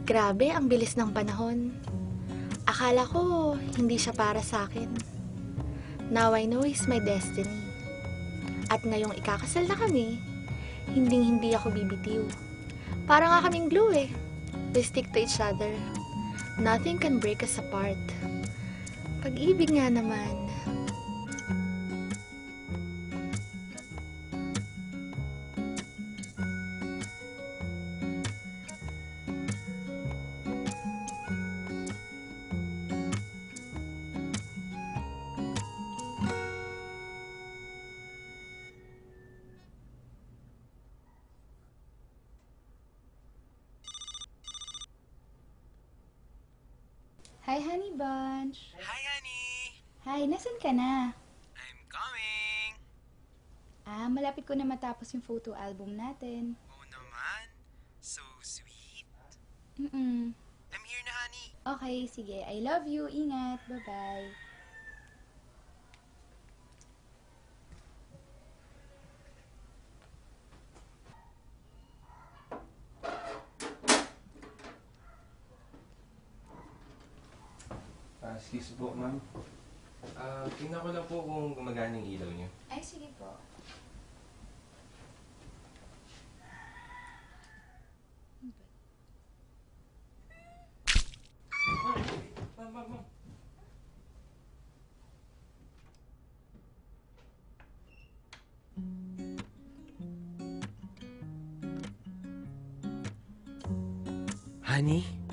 Grabe, ang bilis ng panahon. Akala ko hindi siya para sa akin. Now I know he's my destiny. At ngayong ikakasal na kami, hindi ako bibitiw. Para nga kaming glue eh. We stick to each other. Nothing can break us apart. Pag-ibig nga naman. Hi, Honey Bunch! Hi, honey! Hi, nasan ka na? I'm coming! Malapit ko na matapos yung photo album natin. Oo naman. So sweet. Mm-mm. I'm here na, honey. Okay, sige. I love you. Ingat. Bye-bye. Excuse po, ma'am. Tingnan ko lang po kung gumagana yung ilaw niyo. Ay, sige po. Ma'am. Honey?